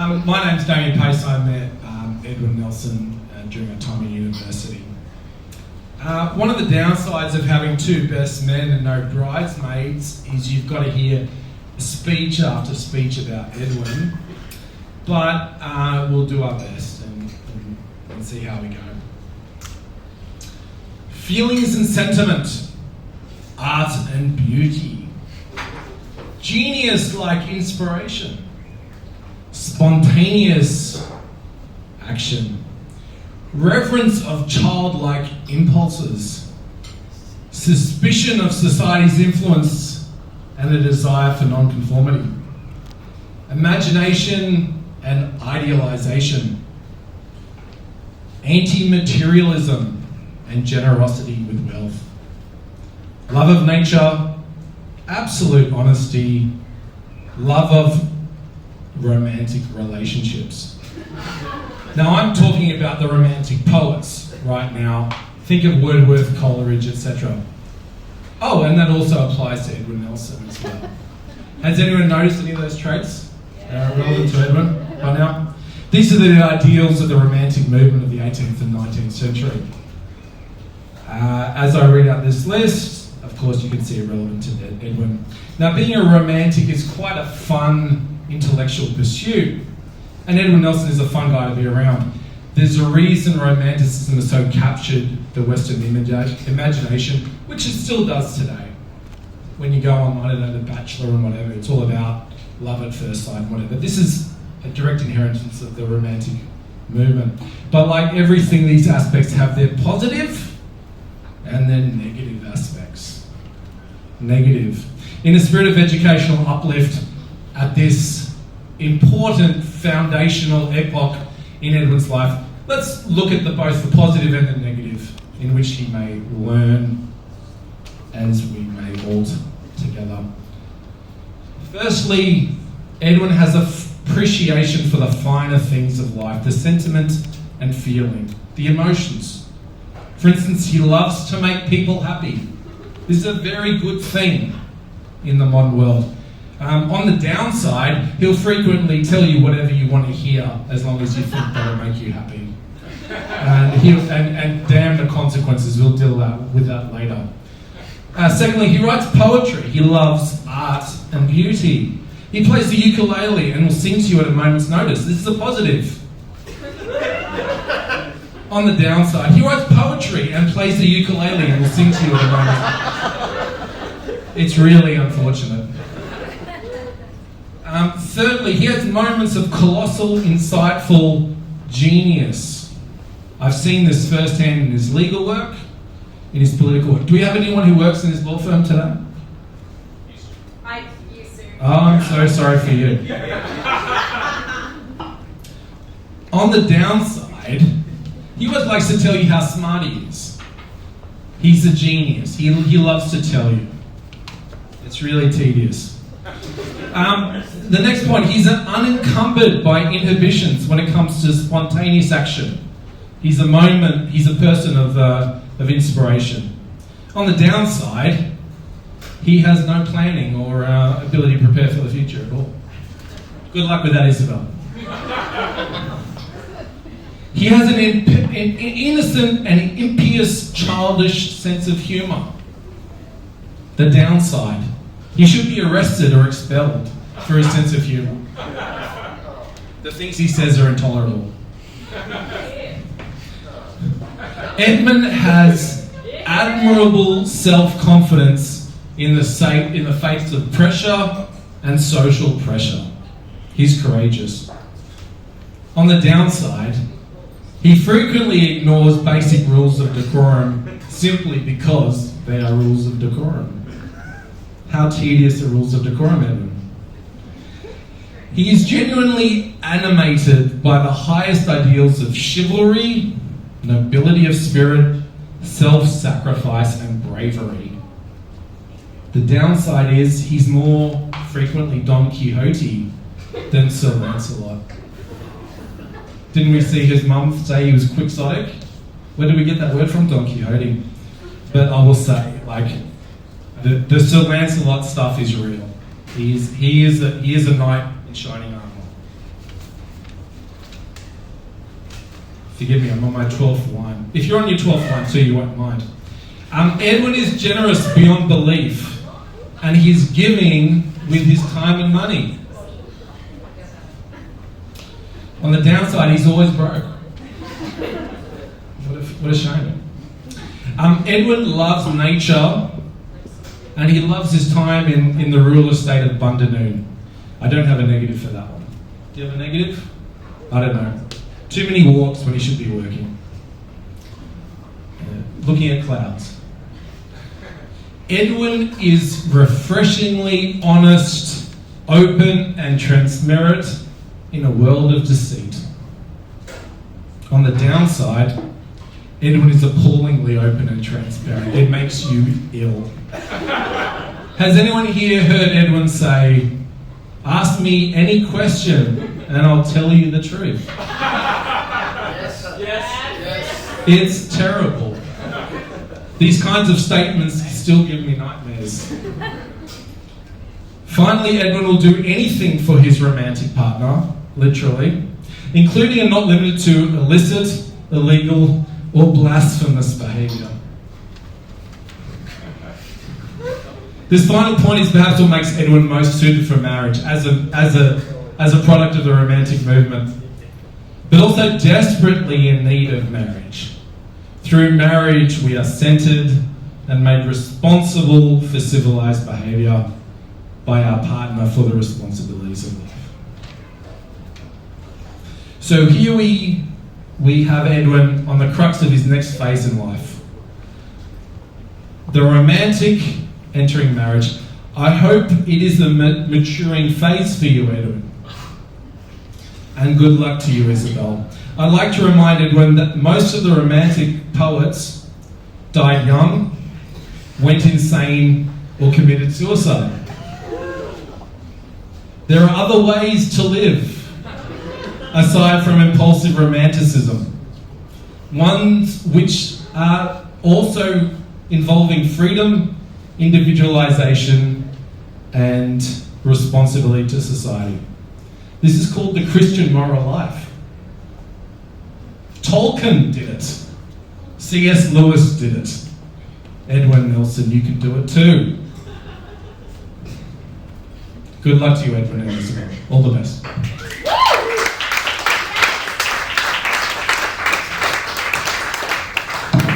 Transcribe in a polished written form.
My name's Damien. I met Edwin Nelson during our time at university. One of the downsides of having two best men and no bridesmaids is you've got to hear speech after speech about Edwin, but we'll do our best and see how we go. Feelings and sentiment, art and beauty, genius like inspiration, spontaneous action, reverence of childlike impulses, suspicion of society's influence and a desire for nonconformity, imagination and idealization, anti-materialism and generosity with wealth, love of nature, absolute honesty, love of romantic relationships. Now I'm talking about the romantic poets right now. Think of Wordsworth, Coleridge, etc. Oh, and that also applies to Edwin Nelson as well. Has anyone noticed any of those traits that are relevant to Edwin by now? These are the ideals of the romantic movement of the 18th and 19th century. As I read out this list, of course you can see it relevant to Edwin. Now being a romantic is quite a fun intellectual pursuit, and Edwin Nelson is a fun guy to be around. There's a reason romanticism has so captured the Western imagination, which it still does today. When you go on, I don't know, The Bachelor and whatever, it's all about love at first sight and whatever. This is a direct inheritance of the romantic movement. But like everything, these aspects have their positive and then negative aspects. Negative. In the spirit of educational uplift at this important foundational epoch in Edwin's life, let's look at both the positive and the negative in which he may learn as we may all together. Firstly, Edwin has an appreciation for the finer things of life, the sentiment and feeling, the emotions. For instance, he loves to make people happy. This is a very good thing in the modern world. On the downside, he'll frequently tell you whatever you want to hear as long as you think that'll make you happy. And damn the consequences, we'll deal with that later. Secondly, he writes poetry. He loves art and beauty. He plays the ukulele and will sing to you at a moment's notice. This is a positive. On the downside, he writes poetry and plays the ukulele and will sing to you at a moment. It's really unfortunate. Thirdly, he has moments of colossal, insightful genius. I've seen this firsthand in his legal work, in his political work. Do we have anyone who works in his law firm today? I used to. Oh, I'm so sorry for you. On the downside, he always likes to tell you how smart he is. He's a genius. He loves to tell you. It's really tedious. The next point, he's unencumbered by inhibitions when it comes to spontaneous action. He's a person of inspiration. On the downside, he has no planning or ability to prepare for the future at all. Good luck with that, Isabel. He has an innocent and impious, childish sense of humour. The downside, he should be arrested or expelled for his sense of humour. The things he says are intolerable. Edmund has admirable self-confidence in the face of pressure and social pressure. He's courageous. On the downside, he frequently ignores basic rules of decorum simply because they are rules of decorum. How tedious are rules of decorum, Edwin? He is genuinely animated by the highest ideals of chivalry, nobility of spirit, self-sacrifice, and bravery. The downside is he's more frequently Don Quixote than Sir Lancelot. Didn't we see his mum say he was quixotic? Where did we get that word from? Don Quixote. But I will say, the Sir Lancelot stuff is real. He is a knight in shining armour. Forgive me, I'm on my 12th wine. If you're on your 12th wine too, you won't mind. Edwin is generous beyond belief, and he's giving with his time and money. On the downside, he's always broke. What a shame. Edwin loves nature, and he loves his time in the rural estate of Bundanoon. I don't have a negative for that one. Do you have a negative? I don't know. Too many walks when he should be working. Looking at clouds. Edwin is refreshingly honest, open, and transparent in a world of deceit. On the downside, Edwin is appallingly open and transparent. It makes you ill. Has anyone here heard Edwin say, "Ask me any question and I'll tell you the truth"? Yes. It's terrible. These kinds of statements still give me nightmares. Finally, Edwin will do anything for his romantic partner, literally, including and not limited to illicit, illegal, or blasphemous behaviour. This final point is perhaps what makes Edwin most suited for marriage as a product of the romantic movement, but also desperately in need of marriage. Through marriage, we are centred and made responsible for civilised behaviour by our partner for the responsibilities of life. So here we have Edwin on the crux of his next phase in life. The romantic entering marriage. I hope it is the maturing phase for you, Edwin. And good luck to you, Isabel. I'd like to remind Edwin that most of the romantic poets died young, went insane, or committed suicide. There are other ways to live aside from impulsive romanticism. Ones which are also involving freedom, individualization, and responsibility to society. This is called the Christian moral life. Tolkien did it. C.S. Lewis did it. Edwin Nelson, you can do it too. Good luck to you, Edwin and Isabel. All the best.